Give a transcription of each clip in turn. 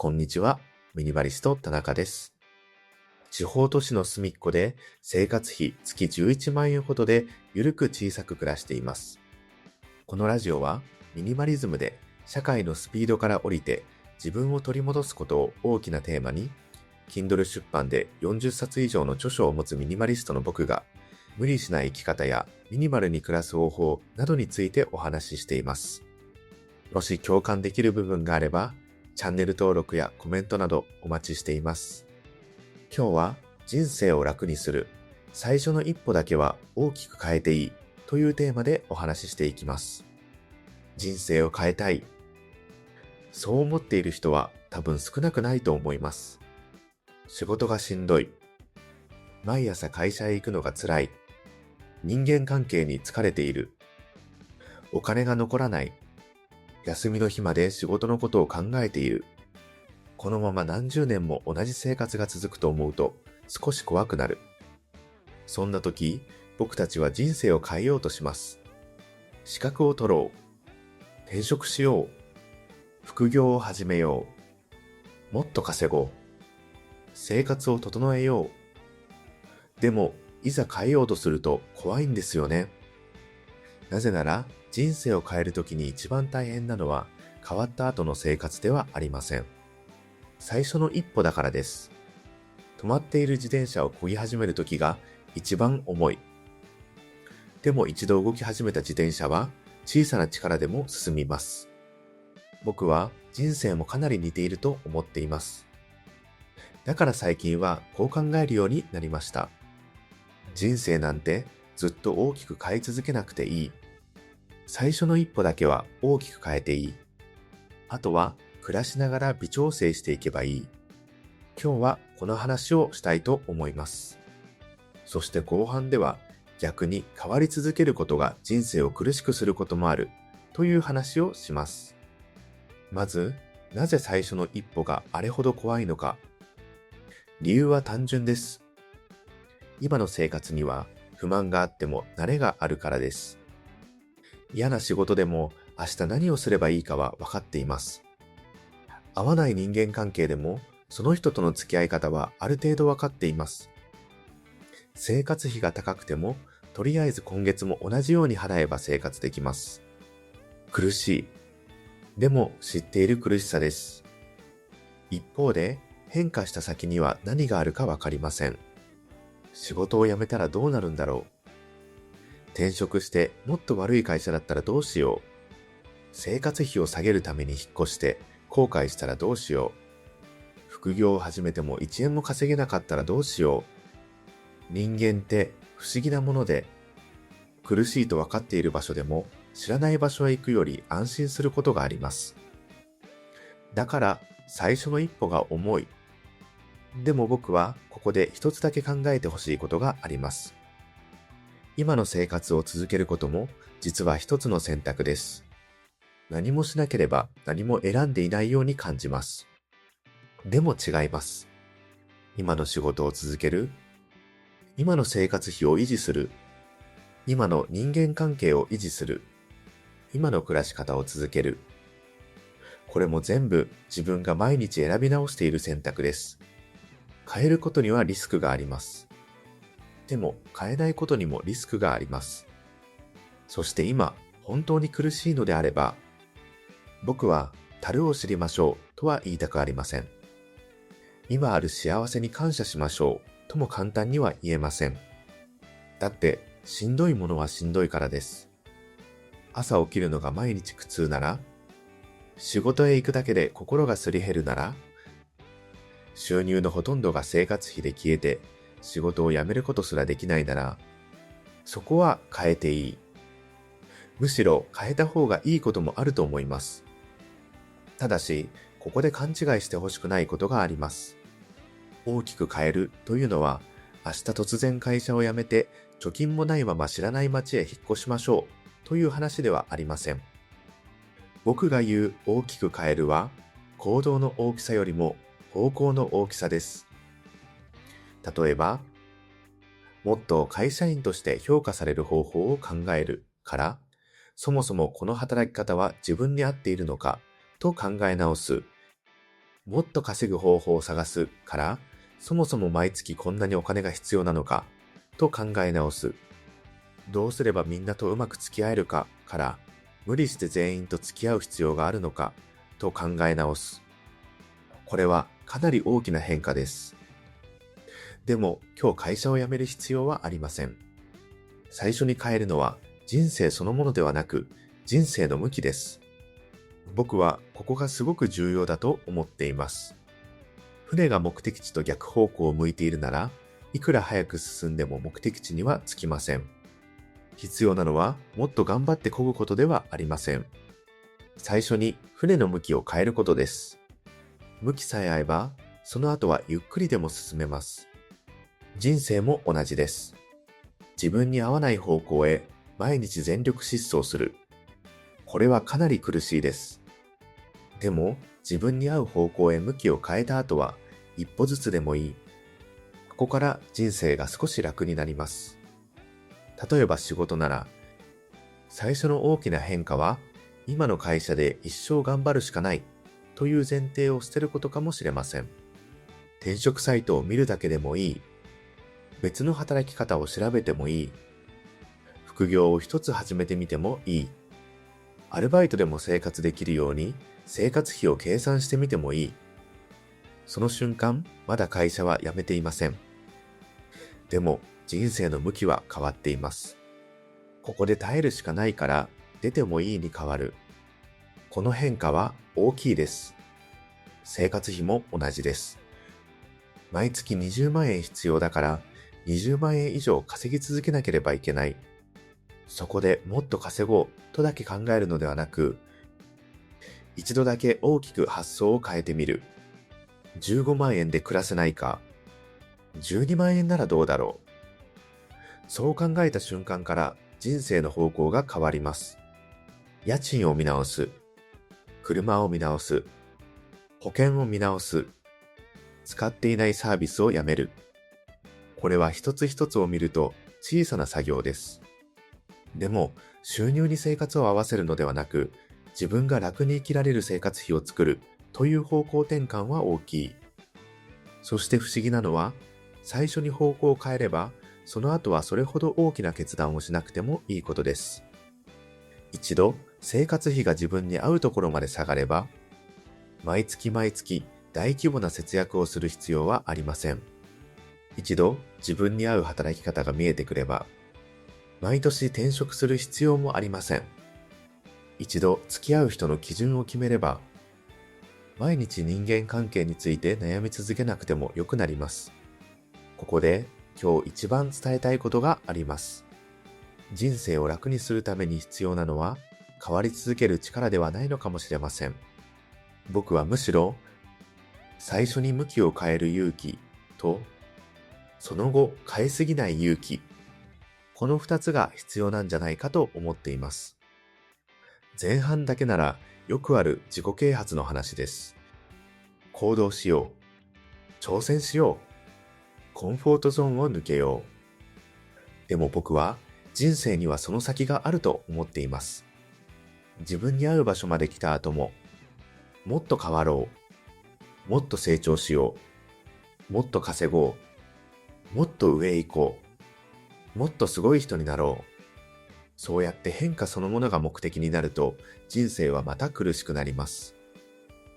こんにちは、ミニマリスト田中です。地方都市の隅っこで生活費月11万円ほどでゆるく小さく暮らしています。このラジオはミニマリズムで社会のスピードから降りて自分を取り戻すことを大きなテーマに、Kindle 出版で40冊以上の著書を持つミニマリストの僕が無理しない生き方やミニマルに暮らす方法などについてお話ししています。もし共感できる部分があれば、チャンネル登録やコメントなどお待ちしています。今日は人生を楽にする最初の一歩だけは大きく変えていいというテーマでお話ししていきます。人生を変えたい。そう思っている人は多分少なくないと思います。仕事がしんどい。毎朝会社へ行くのが辛い。人間関係に疲れている。お金が残らない。休みの日まで仕事のことを考えている。このまま何十年も同じ生活が続くと思うと少し怖くなる。そんな時、僕たちは人生を変えようとします。資格を取ろう。転職しよう。副業を始めよう。もっと稼ごう。生活を整えよう。でも、いざ変えようとすると怖いんですよね。なぜなら、人生を変えるときに一番大変なのは変わった後の生活ではありません。最初の一歩だからです。止まっている自転車を漕ぎ始めるときが一番重い。でも一度動き始めた自転車は小さな力でも進みます。僕は人生もかなり似ていると思っています。だから最近はこう考えるようになりました。人生なんてずっと大きく変え続けなくていい。最初の一歩だけは大きく変えていい。あとは暮らしながら微調整していけばいい。今日はこの話をしたいと思います。そして後半では逆に変わり続けることが人生を苦しくすることもあるという話をします。まず、なぜ最初の一歩があれほど怖いのか。理由は単純です。今の生活には不満があっても慣れがあるからです。嫌な仕事でも明日何をすればいいかは分かっています。合わない人間関係でもその人との付き合い方はある程度分かっています。生活費が高くてもとりあえず今月も同じように払えば生活できます。苦しい。でも知っている苦しさです。一方で変化した先には何があるか分かりません。仕事を辞めたらどうなるんだろう。転職してもっと悪い会社だったらどうしよう。生活費を下げるために引っ越して後悔したらどうしよう。副業を始めても1円も稼げなかったらどうしよう。人間って不思議なもので、苦しいと分かっている場所でも知らない場所へ行くより安心することがあります。だから最初の一歩が重い。でも僕はここで一つだけ考えてほしいことがあります。今の生活を続けることも実は一つの選択です。何もしなければ何も選んでいないように感じます。でも違います。今の仕事を続ける、今の生活費を維持する、今の人間関係を維持する、今の暮らし方を続ける。これも全部自分が毎日選び直している選択です。変えることにはリスクがあります。でも変えないことにもリスクがあります。そして今、本当に苦しいのであれば、僕は足を知りましょうとは言いたくありません。今ある幸せに感謝しましょうとも簡単には言えません。だってしんどいものはしんどいからです。朝起きるのが毎日苦痛なら、仕事へ行くだけで心がすり減るなら、収入のほとんどが生活費で消えて仕事を辞めることすらできないなら、そこは変えていい。むしろ変えた方がいいこともあると思います。ただし、ここで勘違いしてほしくないことがあります。大きく変えるというのは、明日突然会社を辞めて貯金もないまま知らない町へ引っ越しましょうという話ではありません。僕が言う大きく変えるは、行動の大きさよりも方向の大きさです。例えば、もっと会社員として評価される方法を考えるから、そもそもこの働き方は自分に合っているのかと考え直す。もっと稼ぐ方法を探すから、そもそも毎月こんなにお金が必要なのかと考え直す。どうすればみんなとうまく付き合えるかから、無理して全員と付き合う必要があるのかと考え直す。これはかなり大きな変化です。でも今日会社を辞める必要はありません。最初に変えるのは人生そのものではなく、人生の向きです。僕はここがすごく重要だと思っています。船が目的地と逆方向を向いているなら、いくら早く進んでも目的地には着きません。必要なのはもっと頑張って漕ぐことではありません。最初に船の向きを変えることです。向きさえ合えば、その後はゆっくりでも進めます。人生も同じです。自分に合わない方向へ毎日全力疾走する。これはかなり苦しいです。でも自分に合う方向へ向きを変えた後は一歩ずつでもいい。ここから人生が少し楽になります。例えば仕事なら、最初の大きな変化は今の会社で一生頑張るしかないという前提を捨てることかもしれません。転職サイトを見るだけでもいい。別の働き方を調べてもいい。副業を一つ始めてみてもいい。アルバイトでも生活できるように生活費を計算してみてもいい。その瞬間、まだ会社は辞めていません。でも人生の向きは変わっています。ここで耐えるしかないから出てもいいに変わる。この変化は大きいです。生活費も同じです。毎月20万円必要だから20万円以上稼ぎ続けなければいけない。そこでもっと稼ごうとだけ考えるのではなく、一度だけ大きく発想を変えてみる。15万円で暮らせないか、12万円ならどうだろう。そう考えた瞬間から人生の方向が変わります。家賃を見直す。車を見直す。保険を見直す。使っていないサービスをやめる。これは一つ一つを見ると小さな作業です。でも収入に生活を合わせるのではなく、自分が楽に生きられる生活費を作るという方向転換は大きい。そして不思議なのは、最初に方向を変えれば、その後はそれほど大きな決断をしなくてもいいことです。一度生活費が自分に合うところまで下がれば、毎月毎月大規模な節約をする必要はありません。一度自分に合う働き方が見えてくれば、毎年転職する必要もありません。一度付き合う人の基準を決めれば、毎日人間関係について悩み続けなくてもよくなります。ここで今日一番伝えたいことがあります。人生を楽にするために必要なのは変わり続ける力ではないのかもしれません。僕はむしろ最初に向きを変える勇気とその後変えすぎない勇気、この2つが必要なんじゃないかと思っています。前半だけならよくある自己啓発の話です。行動しよう。挑戦しよう。コンフォートゾーンを抜けよう。でも僕は人生にはその先があると思っています。自分に合う場所まで来た後も、もっと変わろう。もっと成長しよう。もっと稼ごう。もっと上へ行こう。もっとすごい人になろう。そうやって変化そのものが目的になると人生はまた苦しくなります。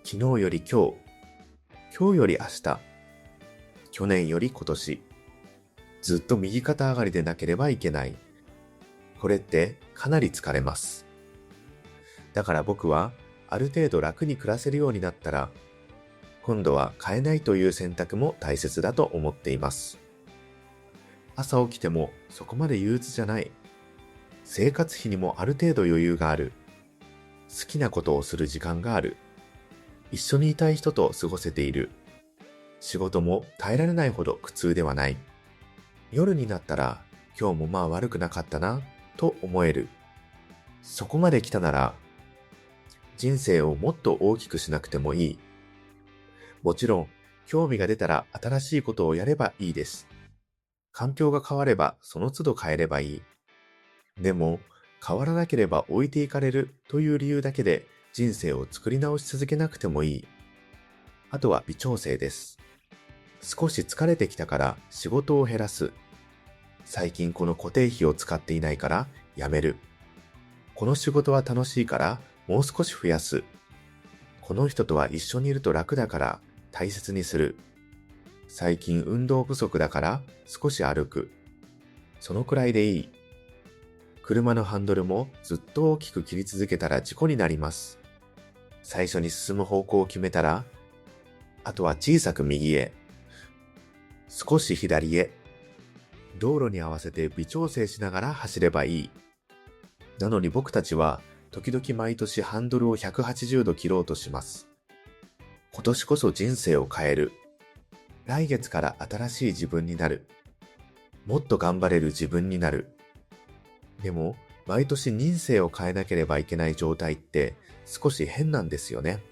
昨日より今日、今日より明日、去年より今年、ずっと右肩上がりでなければいけない。これってかなり疲れます。だから僕はある程度楽に暮らせるようになったら、今度は変えないという選択も大切だと思っています。朝起きてもそこまで憂鬱じゃない。生活費にもある程度余裕がある。好きなことをする時間がある。一緒にいたい人と過ごせている。仕事も耐えられないほど苦痛ではない。夜になったら今日もまあ悪くなかったなと思える。そこまで来たなら人生をもっと大きくしなくてもいい。もちろん興味が出たら新しいことをやればいいです。環境が変わればその都度変えればいい。でも変わらなければ置いていかれるという理由だけで人生を作り直し続けなくてもいい。あとは微調整です。少し疲れてきたから仕事を減らす。最近この固定費を使っていないからやめる。この仕事は楽しいからもう少し増やす。この人とは一緒にいると楽だから大切にする。最近運動不足だから少し歩く。そのくらいでいい。車のハンドルもずっと大きく切り続けたら事故になります。最初に進む方向を決めたら、あとは小さく右へ、少し左へ、道路に合わせて微調整しながら走ればいい。なのに僕たちは時々毎年ハンドルを180度切ろうとします。今年こそ人生を変える。来月から新しい自分になる。もっと頑張れる自分になる。でも、毎年人生を変えなければいけない状態って少し変なんですよね。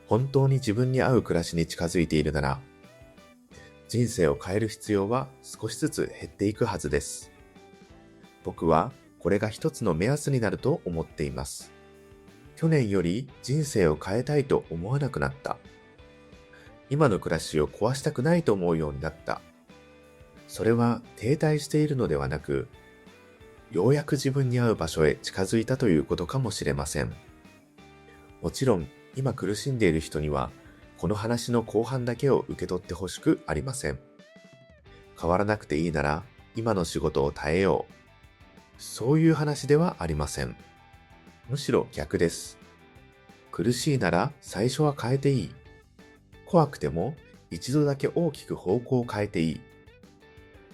本当に自分に合う暮らしに近づいているなら、人生を変える必要は少しずつ減っていくはずです。僕はこれが一つの目安になると思っています。去年より人生を変えたいと思わなくなった。今の暮らしを壊したくないと思うようになった。それは停滞しているのではなく、ようやく自分に合う場所へ近づいたということかもしれません。もちろん今苦しんでいる人にはこの話の後半だけを受け取ってほしくありません。変わらなくていいなら今の仕事を耐えよう。そういう話ではありません。むしろ逆です。苦しいなら最初は変えていい。怖くても一度だけ大きく方向を変えていい。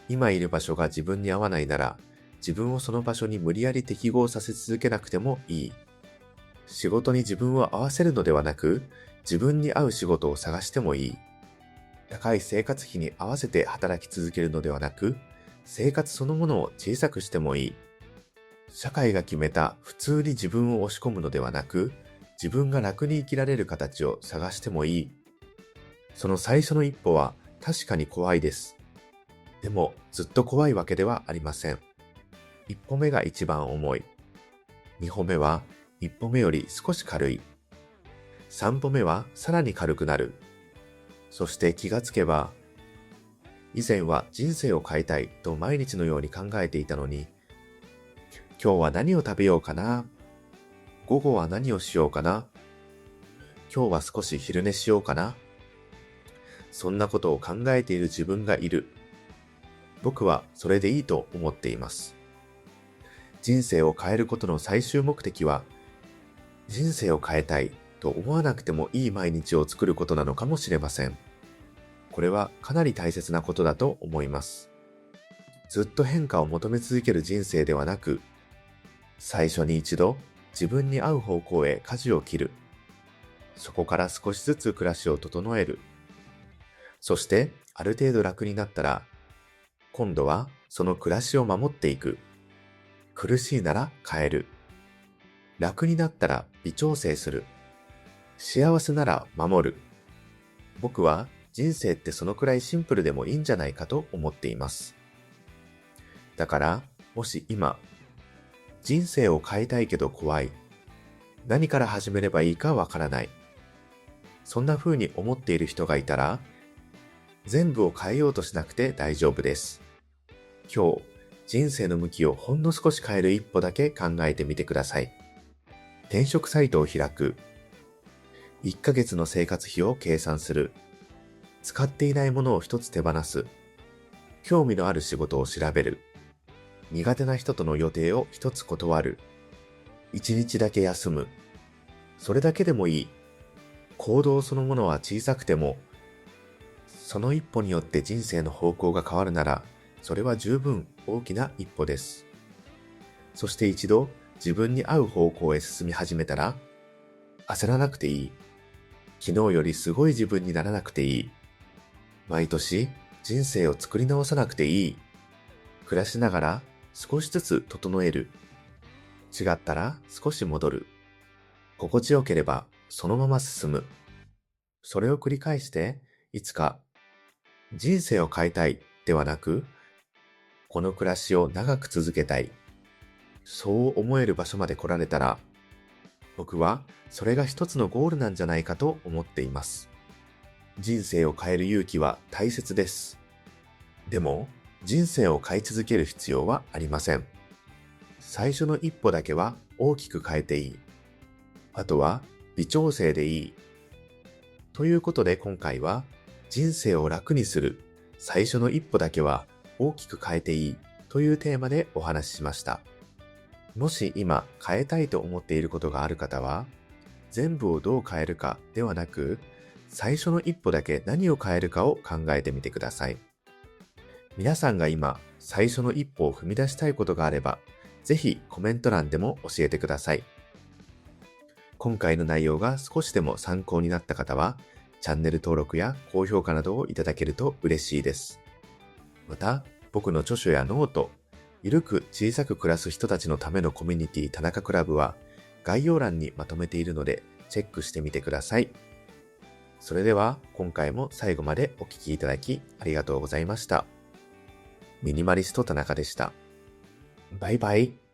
今いる場所が自分に合わないなら自分をその場所に無理やり適合させ続けなくてもいい。仕事に自分を合わせるのではなく、自分に合う仕事を探してもいい。高い生活費に合わせて働き続けるのではなく、生活そのものを小さくしてもいい。社会が決めた普通に自分を押し込むのではなく、自分が楽に生きられる形を探してもいい。その最初の一歩は確かに怖いです。でもずっと怖いわけではありません。一歩目が一番重い。二歩目は一歩目より少し軽い。三歩目はさらに軽くなる。そして気がつけば、以前は人生を変えたいと毎日のように考えていたのに、今日は何を食べようかな、午後は何をしようかな、今日は少し昼寝しようかな、そんなことを考えている自分がいる。僕はそれでいいと思っています。人生を変えることの最終目的は、人生を変えたいと思わなくてもいい毎日を作ることなのかもしれません。これはかなり大切なことだと思います。ずっと変化を求め続ける人生ではなく、最初に一度自分に合う方向へ舵を切る。そこから少しずつ暮らしを整える。そしてある程度楽になったら、今度はその暮らしを守っていく。苦しいなら変える。楽になったら微調整する。幸せなら守る。僕は人生ってそのくらいシンプルでもいいんじゃないかと思っています。だから、もし今、人生を変えたいけど怖い。何から始めればいいかわからない。そんな風に思っている人がいたら、全部を変えようとしなくて大丈夫です。今日、人生の向きをほんの少し変える一歩だけ考えてみてください。転職サイトを開く。1ヶ月の生活費を計算する。使っていないものを一つ手放す。興味のある仕事を調べる。苦手な人との予定を一つ断る。1日だけ休む。それだけでもいい。行動そのものは小さくても、その一歩によって人生の方向が変わるなら、それは十分大きな一歩です。そして一度自分に合う方向へ進み始めたら、焦らなくていい。昨日よりすごい自分にならなくていい。毎年人生を作り直さなくていい。暮らしながら少しずつ整える。違ったら少し戻る。心地よければそのまま進む。それを繰り返して、いつか人生を変えたいではなく、この暮らしを長く続けたい。そう思える場所まで来られたら、僕はそれが一つのゴールなんじゃないかと思っています。人生を変える勇気は大切です。でも、人生を変え続ける必要はありません。最初の一歩だけは大きく変えていい。あとは微調整でいい。ということで今回は、人生を楽にする最初の一歩だけは大きく変えていいというテーマでお話ししました。もし今変えたいと思っていることがある方は、全部をどう変えるかではなく、最初の一歩だけ何を変えるかを考えてみてください。皆さんが今最初の一歩を踏み出したいことがあれば、ぜひコメント欄でも教えてください。今回の内容が少しでも参考になった方は、チャンネル登録や高評価などをいただけると嬉しいです。また、僕の著書やノート、ゆるく小さく暮らす人たちのためのコミュニティ田中クラブは、概要欄にまとめているので、チェックしてみてください。それでは、今回も最後までお聞きいただきありがとうございました。ミニマリスト田中でした。バイバイ。